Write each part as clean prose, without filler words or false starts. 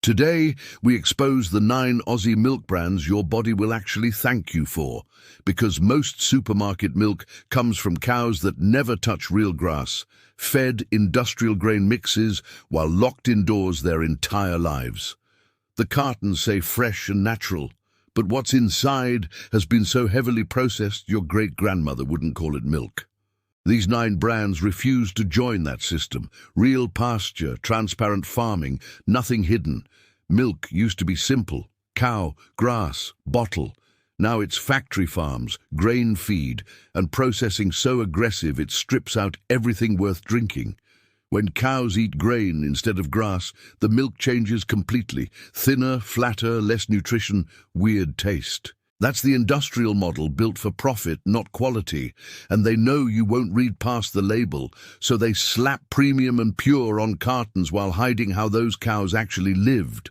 Today, we expose the 9 Aussie milk brands your body will actually thank you for, because most supermarket milk comes from cows that never touch real grass, fed industrial grain mixes while locked indoors their entire lives. The cartons say fresh and natural, but what's inside has been so heavily processed your great-grandmother wouldn't call it milk. These 9 brands refuse to join that system. Real pasture, transparent farming, nothing hidden. Milk used to be simple. Cow, grass, bottle. Now it's factory farms, grain feed, and processing so aggressive it strips out everything worth drinking. When cows eat grain instead of grass, the milk changes completely. Thinner, flatter, less nutrition, weird taste. That's the industrial model built for profit, not quality, and they know you won't read past the label, so they slap premium and pure on cartons while hiding how those cows actually lived.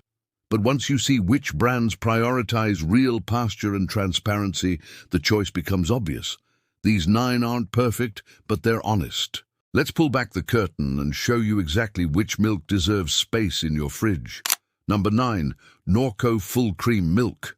But once you see which brands prioritize real pasture and transparency, the choice becomes obvious. These 9 aren't perfect, but they're honest. Let's pull back the curtain and show you exactly which milk deserves space in your fridge. Number 9, Norco Full Cream Milk.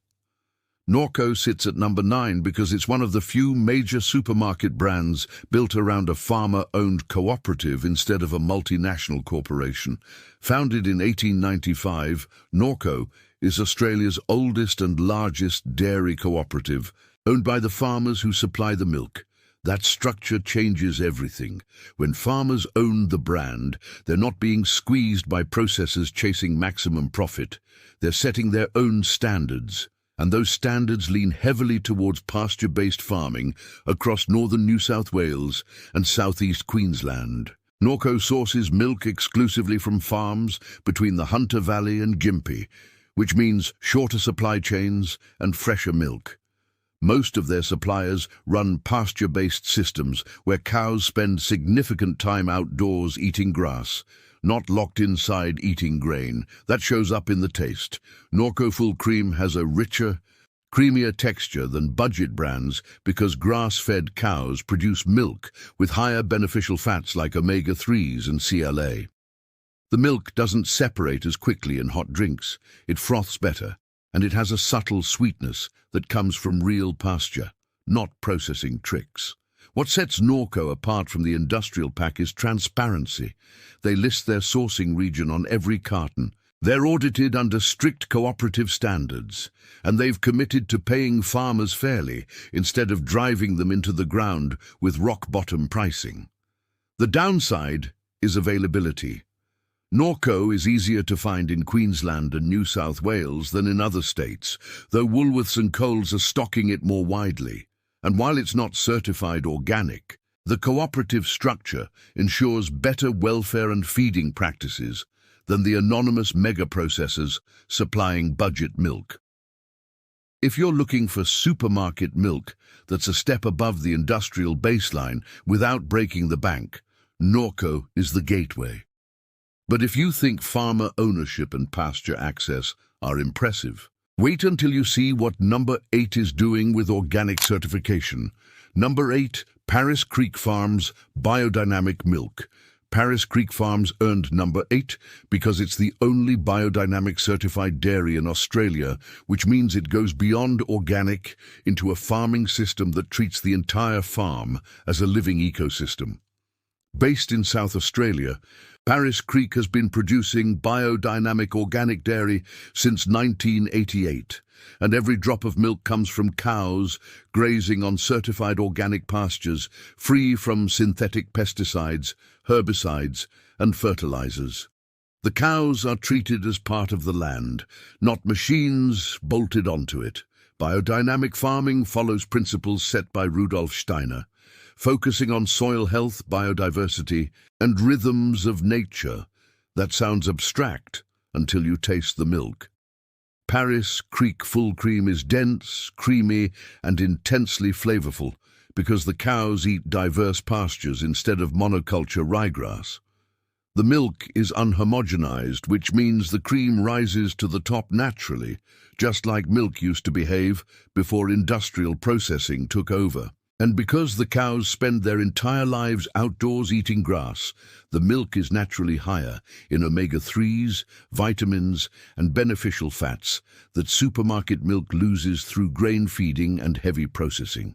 Norco sits at number 9 because it's one of the few major supermarket brands built around a farmer-owned cooperative instead of a multinational corporation. Founded in 1895, Norco is Australia's oldest and largest dairy cooperative, owned by the farmers who supply the milk. That structure changes everything. When farmers own the brand, they're not being squeezed by processors chasing maximum profit. They're setting their own standards. And those standards lean heavily towards pasture-based farming across northern New South Wales and southeast Queensland. Norco sources milk exclusively from farms between the Hunter Valley and Gympie, which means shorter supply chains and fresher milk. Most of their suppliers run pasture-based systems where cows spend significant time outdoors eating grass, not locked inside eating grain. That shows up in the taste. Norco Full Cream has a richer, creamier texture than budget brands because grass-fed cows produce milk with higher beneficial fats like omega-3s and CLA. The milk doesn't separate as quickly in hot drinks. It froths better, and it has a subtle sweetness that comes from real pasture, not processing tricks. What sets Norco apart from the industrial pack is transparency. They list their sourcing region on every carton. They're audited under strict cooperative standards, and they've committed to paying farmers fairly instead of driving them into the ground with rock-bottom pricing. The downside is availability. Norco is easier to find in Queensland and New South Wales than in other states, though Woolworths and Coles are stocking it more widely. And while it's not certified organic, the cooperative structure ensures better welfare and feeding practices than the anonymous mega-processors supplying budget milk. If you're looking for supermarket milk that's a step above the industrial baseline without breaking the bank, Norco is the gateway. But if you think farmer ownership and pasture access are impressive, wait until you see what number 8 is doing with organic certification. Number 8, Paris Creek Farms Biodynamic Milk. Paris Creek Farms earned number 8 because it's the only biodynamic certified dairy in Australia, which means it goes beyond organic into a farming system that treats the entire farm as a living ecosystem. Based in South Australia, Paris Creek has been producing biodynamic organic dairy since 1988, and every drop of milk comes from cows grazing on certified organic pastures, free from synthetic pesticides, herbicides, and fertilizers. The cows are treated as part of the land, not machines bolted onto it. Biodynamic farming follows principles set by Rudolf Steiner, focusing on soil health, biodiversity, and rhythms of nature. That sounds abstract until you taste the milk. Paris Creek Full Cream is dense, creamy, and intensely flavorful because the cows eat diverse pastures instead of monoculture ryegrass. The milk is unhomogenized, which means the cream rises to the top naturally, just like milk used to behave before industrial processing took over. And because the cows spend their entire lives outdoors eating grass, the milk is naturally higher in omega-3s, vitamins, and beneficial fats that supermarket milk loses through grain feeding and heavy processing.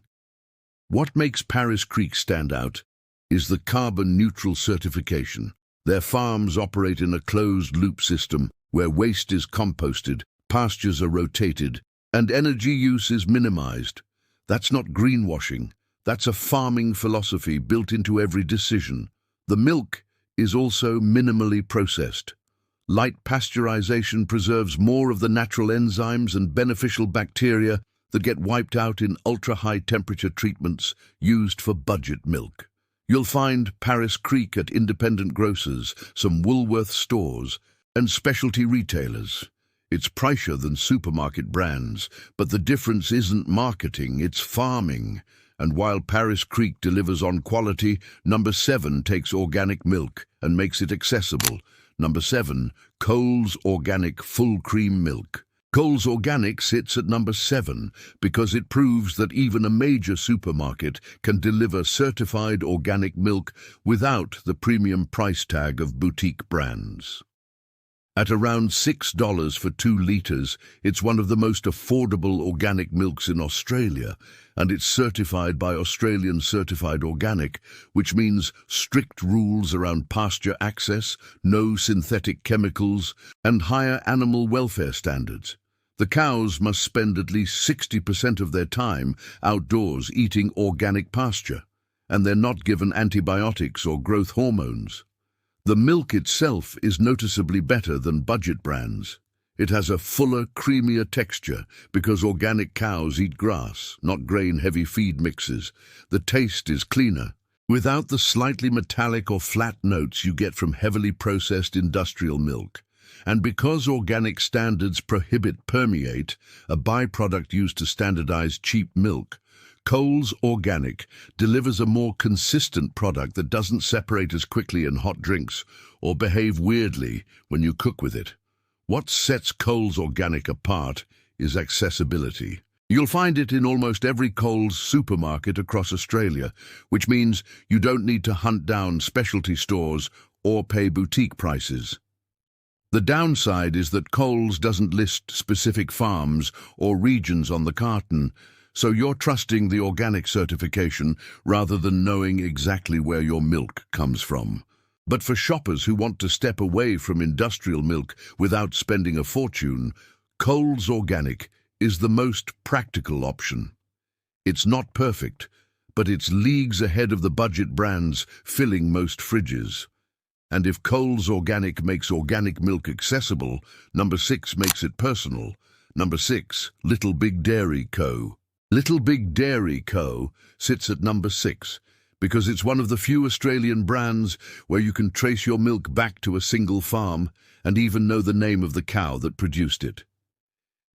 What makes Paris Creek stand out is the carbon-neutral certification. Their farms operate in a closed-loop system where waste is composted, pastures are rotated, and energy use is minimized. That's not greenwashing. That's a farming philosophy built into every decision. The milk is also minimally processed. Light pasteurization preserves more of the natural enzymes and beneficial bacteria that get wiped out in ultra-high temperature treatments used for budget milk. You'll find Paris Creek at independent grocers, some Woolworth stores, and specialty retailers. It's pricier than supermarket brands, but the difference isn't marketing, it's farming. And while Paris Creek delivers on quality, number 7 takes organic milk and makes it accessible. Number 7, Coles Organic Full Cream Milk. Coles Organic sits at number 7 because it proves that even a major supermarket can deliver certified organic milk without the premium price tag of boutique brands. At around $6 for 2 litres, it's one of the most affordable organic milks in Australia, and it's certified by Australian Certified Organic, which means strict rules around pasture access, no synthetic chemicals, and higher animal welfare standards. The cows must spend at least 60% of their time outdoors eating organic pasture, and they're not given antibiotics or growth hormones. The milk itself is noticeably better than budget brands. It has a fuller, creamier texture because organic cows eat grass, not grain-heavy feed mixes. The taste is cleaner, without the slightly metallic or flat notes you get from heavily processed industrial milk. And because organic standards prohibit permeate, a byproduct used to standardize cheap milk, Coles Organic delivers a more consistent product that doesn't separate as quickly in hot drinks or behave weirdly when you cook with it. What sets Coles Organic apart is accessibility. You'll find it in almost every Coles supermarket across Australia, which means you don't need to hunt down specialty stores or pay boutique prices. The downside is that Coles doesn't list specific farms or regions on the carton, so you're trusting the organic certification rather than knowing exactly where your milk comes from. But for shoppers who want to step away from industrial milk without spending a fortune, Coles Organic is the most practical option. It's not perfect, but it's leagues ahead of the budget brands filling most fridges. And if Coles Organic makes organic milk accessible, number 6 makes it personal. Number 6, Little Big Dairy Co. Little Big Dairy Co. sits at number 6 because it's one of the few Australian brands where you can trace your milk back to a single farm and even know the name of the cow that produced it.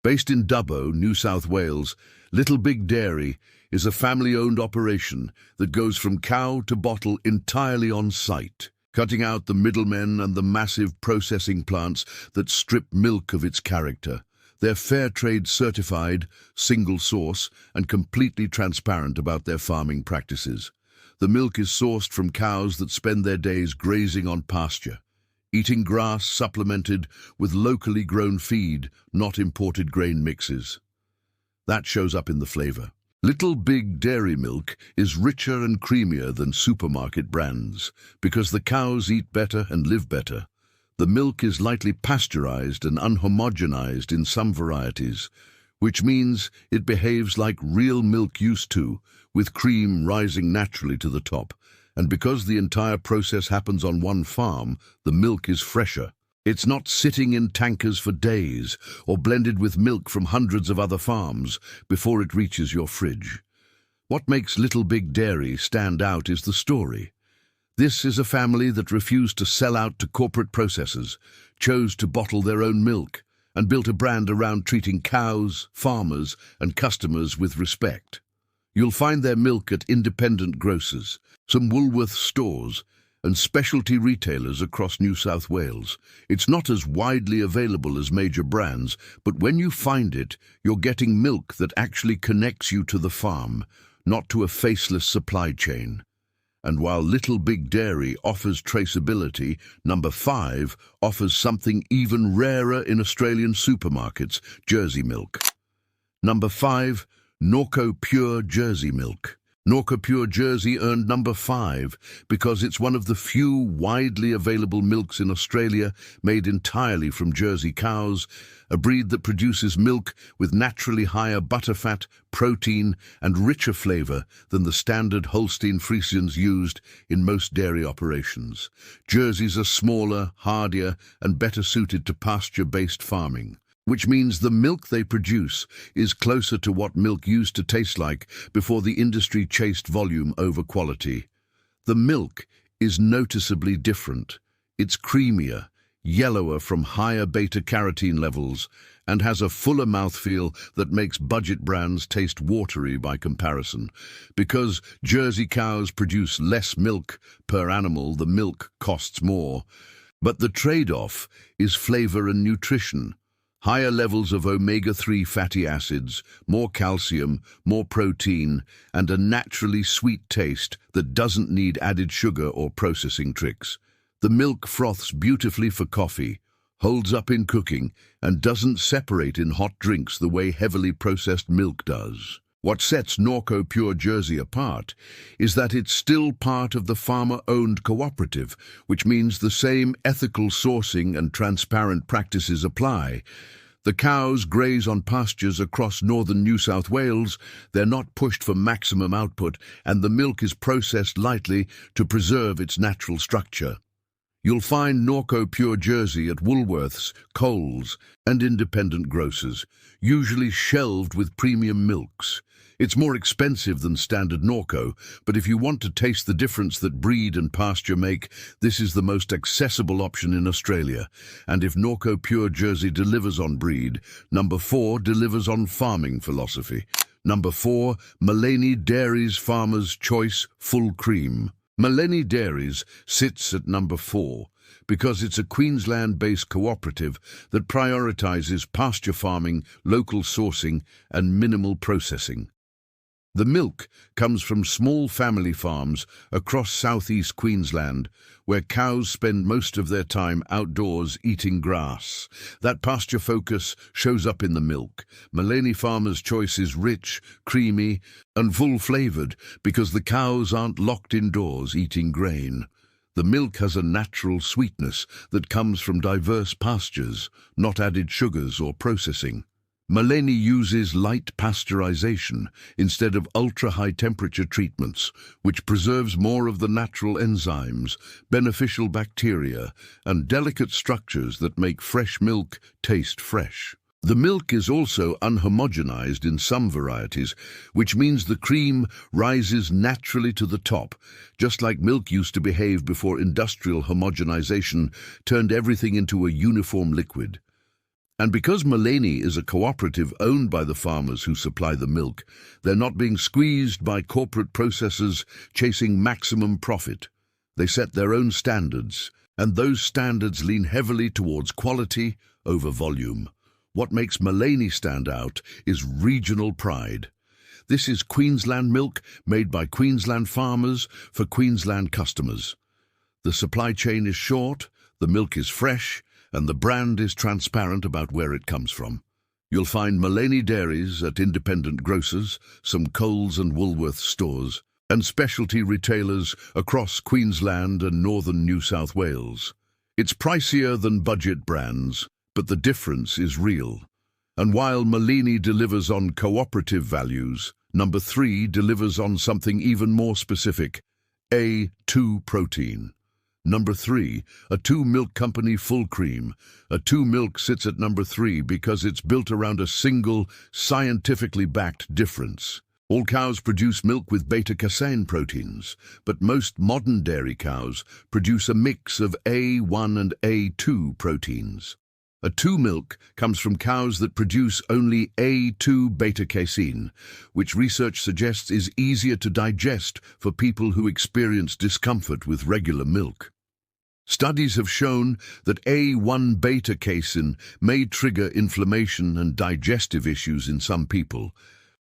Based in Dubbo, New South Wales, Little Big Dairy is a family-owned operation that goes from cow to bottle entirely on site, cutting out the middlemen and the massive processing plants that strip milk of its character. They're fair trade certified, single source, and completely transparent about their farming practices. The milk is sourced from cows that spend their days grazing on pasture, eating grass supplemented with locally grown feed, not imported grain mixes. That shows up in the flavor. Little Big Dairy milk is richer and creamier than supermarket brands because the cows eat better and live better. The milk is lightly pasteurized and unhomogenized in some varieties, which means it behaves like real milk used to, with cream rising naturally to the top. And because the entire process happens on one farm, the milk is fresher. It's not sitting in tankers for days or blended with milk from hundreds of other farms before it reaches your fridge. What makes Little Big Dairy stand out is the story. This is a family that refused to sell out to corporate processors, chose to bottle their own milk, and built a brand around treating cows, farmers, and customers with respect. You'll find their milk at independent grocers, some Woolworth stores, and specialty retailers across New South Wales. It's not as widely available as major brands, but when you find it, you're getting milk that actually connects you to the farm, not to a faceless supply chain. And while Little Big Dairy offers traceability, number 5 offers something even rarer in Australian supermarkets, Jersey milk. Number 5, Norco Pure Jersey Milk. Norco Pure Jersey earned number 5 because it's one of the few widely available milks in Australia made entirely from Jersey cows, a breed that produces milk with naturally higher butterfat, protein, and richer flavour than the standard Holstein Friesians used in most dairy operations. Jerseys are smaller, hardier, and better suited to pasture-based farming, which means the milk they produce is closer to what milk used to taste like before the industry chased volume over quality. The milk is noticeably different. It's creamier, yellower from higher beta-carotene levels, and has a fuller mouthfeel that makes budget brands taste watery by comparison. Because Jersey cows produce less milk per animal, the milk costs more. But the trade-off is flavour and nutrition. Higher levels of omega-3 fatty acids, more calcium, more protein, and a naturally sweet taste that doesn't need added sugar or processing tricks. The milk froths beautifully for coffee, holds up in cooking, and doesn't separate in hot drinks the way heavily processed milk does. What sets Norco Pure Jersey apart is that it's still part of the farmer-owned cooperative, which means the same ethical sourcing and transparent practices apply. The cows graze on pastures across northern New South Wales, they're not pushed for maximum output, and the milk is processed lightly to preserve its natural structure. You'll find Norco Pure Jersey at Woolworths, Coles, and independent grocers, usually shelved with premium milks. It's more expensive than standard Norco, but if you want to taste the difference that breed and pasture make, this is the most accessible option in Australia. And if Norco Pure Jersey delivers on breed, number 4 delivers on farming philosophy. Number 4, Maleny Dairies Farmer's Choice Full Cream. Maleny Dairies sits at number 4 because it's a Queensland-based cooperative that prioritises pasture farming, local sourcing, and minimal processing. The milk comes from small family farms across southeast Queensland, where cows spend most of their time outdoors eating grass. That pasture focus shows up in the milk. Maleny Farmer's Choice is rich, creamy, and full-flavoured because the cows aren't locked indoors eating grain. The milk has a natural sweetness that comes from diverse pastures, not added sugars or processing. Maleny uses light pasteurization instead of ultra-high temperature treatments, which preserves more of the natural enzymes, beneficial bacteria, and delicate structures that make fresh milk taste fresh. The milk is also unhomogenized in some varieties, which means the cream rises naturally to the top, just like milk used to behave before industrial homogenization turned everything into a uniform liquid. And because Maleny is a cooperative owned by the farmers who supply the milk, they're not being squeezed by corporate processors chasing maximum profit. They set their own standards, and those standards lean heavily towards quality over volume. What makes Maleny stand out is regional pride. This is Queensland milk made by Queensland farmers for Queensland customers. The supply chain is short, the milk is fresh, and the brand is transparent about where it comes from. You'll find Maleny Dairies at independent grocers, some Coles and Woolworths stores, and specialty retailers across Queensland and northern New South Wales. It's pricier than budget brands, but the difference is real. And while Maleny delivers on cooperative values, number 3 delivers on something even more specific, A2 protein. Number 3, a 2 milk company full cream. A 2 milk sits at number 3 because it's built around a single, scientifically backed difference. All cows produce milk with beta-casein proteins, but most modern dairy cows produce a mix of A1 and A2 proteins. A 2 milk comes from cows that produce only A2 beta-casein, which research suggests is easier to digest for people who experience discomfort with regular milk. Studies have shown that A1 beta-casein may trigger inflammation and digestive issues in some people,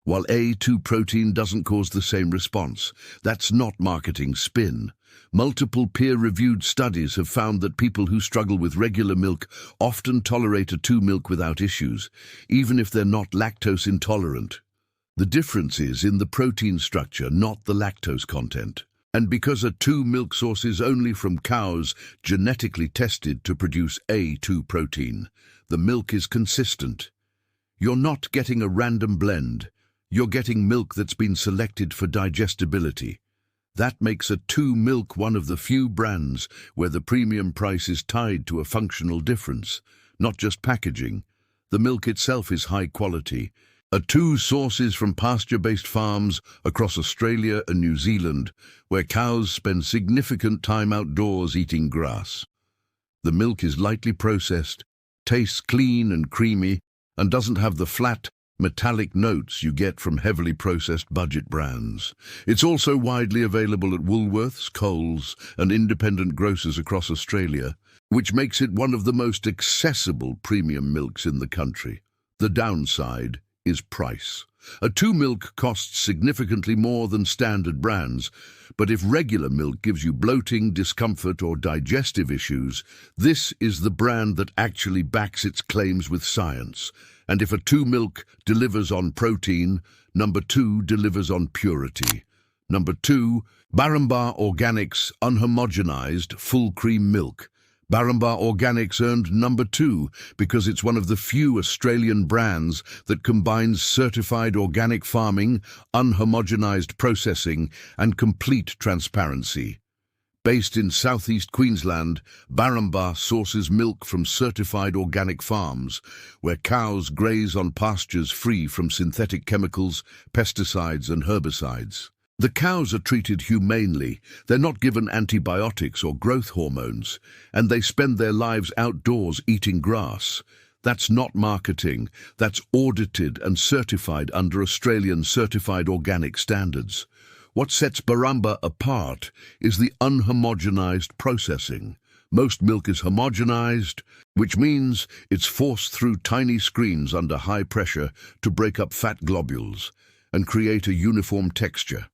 while A2 protein doesn't cause the same response. That's not marketing spin. Multiple peer-reviewed studies have found that people who struggle with regular milk often tolerate A2 milk without issues, even if they're not lactose intolerant. The difference is in the protein structure, not the lactose content. And because A2 milk source is only from cows genetically tested to produce A2 protein, the milk is consistent. You're not getting a random blend. You're getting milk that's been selected for digestibility. That makes A2 milk one of the few brands where the premium price is tied to a functional difference, not just packaging. The milk itself is high quality. A2 sources from pasture-based farms across Australia and New Zealand, where cows spend significant time outdoors eating grass. The milk is lightly processed, tastes clean and creamy, and doesn't have the flat, metallic notes you get from heavily processed budget brands. It's also widely available at Woolworths, Coles, and independent grocers across Australia, which makes it one of the most accessible premium milks in the country. The downside is price. A2 milk costs significantly more than standard brands, but if regular milk gives you bloating, discomfort, or digestive issues, this is the brand that actually backs its claims with science. And if A2 milk delivers on protein, number 2 delivers on purity. Number 2, Barambah Organics Unhomogenized Full Cream Milk. Barambah Organics earned number 2 because it's one of the few Australian brands that combines certified organic farming, unhomogenized processing, and complete transparency. Based in southeast Queensland, Barambah sources milk from certified organic farms, where cows graze on pastures free from synthetic chemicals, pesticides, and herbicides. The cows are treated humanely. They're not given antibiotics or growth hormones, and they spend their lives outdoors eating grass. That's not marketing. That's audited and certified under Australian certified organic standards. What sets Barambah apart is the unhomogenized processing. Most milk is homogenized, which means it's forced through tiny screens under high pressure to break up fat globules and create a uniform texture.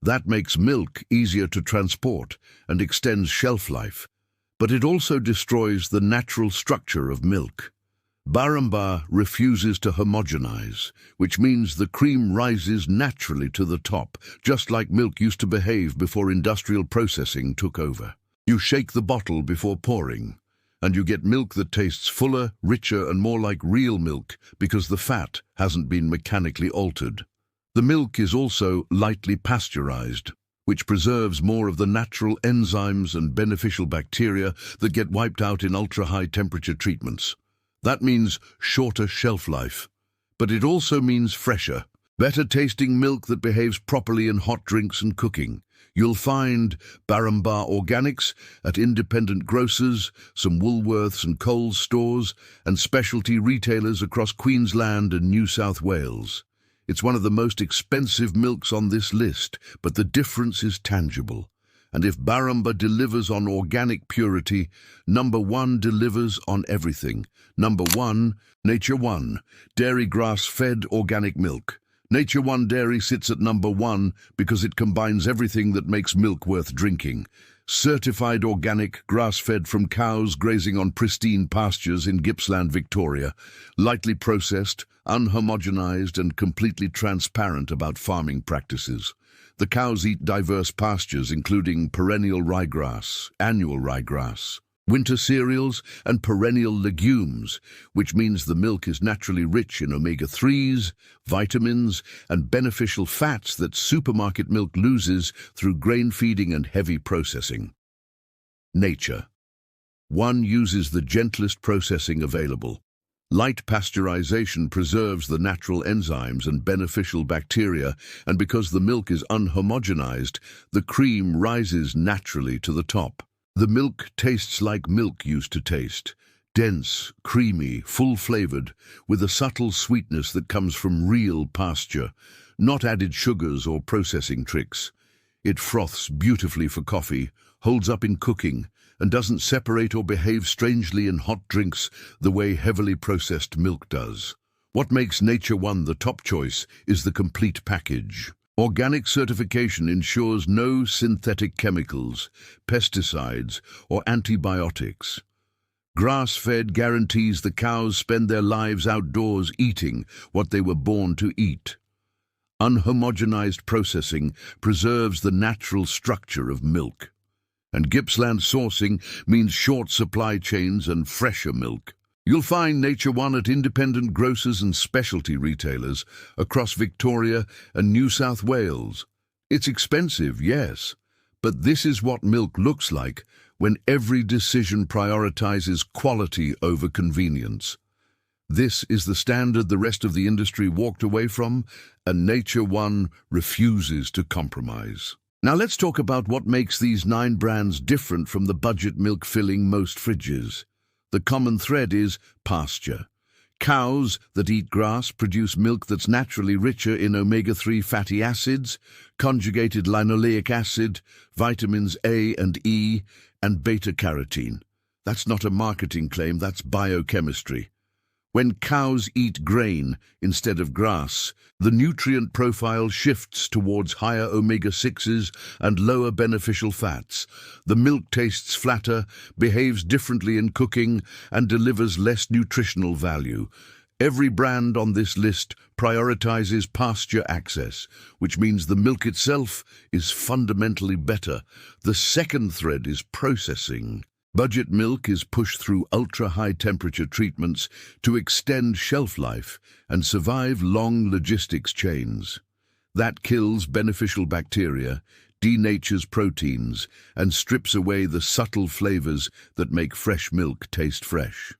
That makes milk easier to transport and extends shelf life, but it also destroys the natural structure of milk. Barambah refuses to homogenize, which means the cream rises naturally to the top, just like milk used to behave before industrial processing took over. You shake the bottle before pouring, and you get milk that tastes fuller, richer, and more like real milk because the fat hasn't been mechanically altered. The milk is also lightly pasteurized, which preserves more of the natural enzymes and beneficial bacteria that get wiped out in ultra-high temperature treatments. That means shorter shelf life, but it also means fresher, better-tasting milk that behaves properly in hot drinks and cooking. You'll find Barambah Organics at independent grocers, some Woolworths and Coles stores, and specialty retailers across Queensland and New South Wales. It's one of the most expensive milks on this list, but the difference is tangible. And if Barambah delivers on organic purity, number 1 delivers on everything. Number 1, Nature One, dairy grass-fed organic milk. Nature One Dairy sits at number 1 because it combines everything that makes milk worth drinking. Certified organic, grass-fed from cows grazing on pristine pastures in Gippsland, Victoria. Lightly processed, unhomogenized, and completely transparent about farming practices. The cows eat diverse pastures including perennial ryegrass, annual ryegrass, winter cereals, and perennial legumes, which means the milk is naturally rich in omega-3s, vitamins, and beneficial fats that supermarket milk loses through grain feeding and heavy processing. Nature One uses the gentlest processing available. Light pasteurization preserves the natural enzymes and beneficial bacteria, and because the milk is unhomogenized, the cream rises naturally to the top. The milk tastes like milk used to taste, dense, creamy, full-flavored, with a subtle sweetness that comes from real pasture, not added sugars or processing tricks. It froths beautifully for coffee, holds up in cooking, and doesn't separate or behave strangely in hot drinks the way heavily processed milk does. What makes Nature One the top choice is the complete package. Organic certification ensures no synthetic chemicals, pesticides, or antibiotics. Grass-fed guarantees the cows spend their lives outdoors eating what they were born to eat. Unhomogenized processing preserves the natural structure of milk. And Gippsland sourcing means short supply chains and fresher milk. You'll find Nature One at independent grocers and specialty retailers across Victoria and New South Wales. It's expensive, yes, but this is what milk looks like when every decision prioritizes quality over convenience. This is the standard the rest of the industry walked away from, and Nature One refuses to compromise. Now let's talk about what makes these 9 brands different from the budget milk filling most fridges. The common thread is pasture. Cows that eat grass produce milk that's naturally richer in omega-3 fatty acids, conjugated linoleic acid, vitamins A and E, and beta-carotene. That's not a marketing claim, that's biochemistry. When cows eat grain instead of grass, the nutrient profile shifts towards higher omega-6s and lower beneficial fats. The milk tastes flatter, behaves differently in cooking, and delivers less nutritional value. Every brand on this list prioritizes pasture access, which means the milk itself is fundamentally better. The second thread is processing. Budget milk is pushed through ultra-high temperature treatments to extend shelf life and survive long logistics chains. That kills beneficial bacteria, denatures proteins, and strips away the subtle flavors that make fresh milk taste fresh.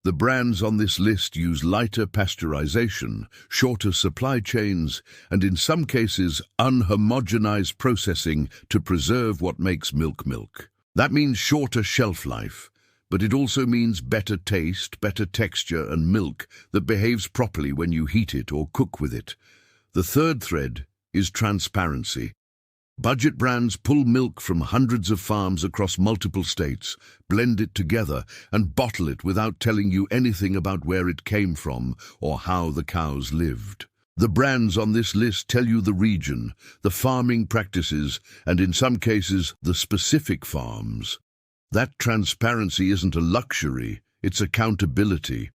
The brands on this list use lighter pasteurization, shorter supply chains, and in some cases unhomogenized processing to preserve what makes milk milk. That means shorter shelf life, but it also means better taste, better texture, and milk that behaves properly when you heat it or cook with it. The third thread is transparency. Budget brands pull milk from hundreds of farms across multiple states, blend it together, and bottle it without telling you anything about where it came from or how the cows lived. The brands on this list tell you the region, the farming practices, and in some cases, the specific farms. That transparency isn't a luxury, it's accountability.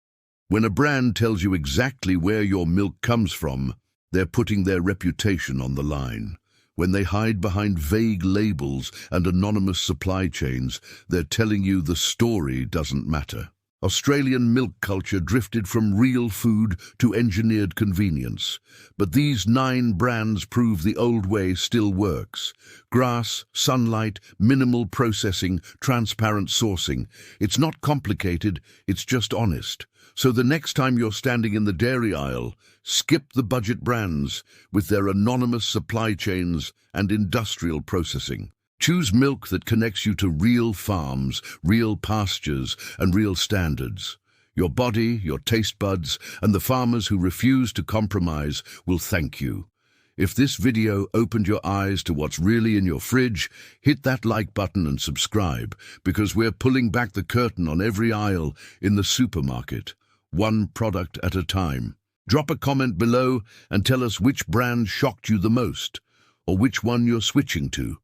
When a brand tells you exactly where your milk comes from, they're putting their reputation on the line. When they hide behind vague labels and anonymous supply chains, they're telling you the story doesn't matter. Australian milk culture drifted from real food to engineered convenience. But these 9 brands prove the old way still works. Grass, sunlight, minimal processing, transparent sourcing. It's not complicated, it's just honest. So the next time you're standing in the dairy aisle, skip the budget brands with their anonymous supply chains and industrial processing. Choose milk that connects you to real farms, real pastures, and real standards. Your body, your taste buds, and the farmers who refuse to compromise will thank you. If this video opened your eyes to what's really in your fridge, hit that like button and subscribe, because we're pulling back the curtain on every aisle in the supermarket, one product at a time. Drop a comment below and tell us which brand shocked you the most, or which one you're switching to.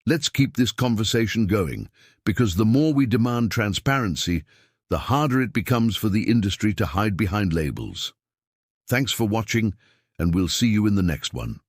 Let's keep this conversation going, because the more we demand transparency, the harder it becomes for the industry to hide behind labels. Thanks for watching, and we'll see you in the next one.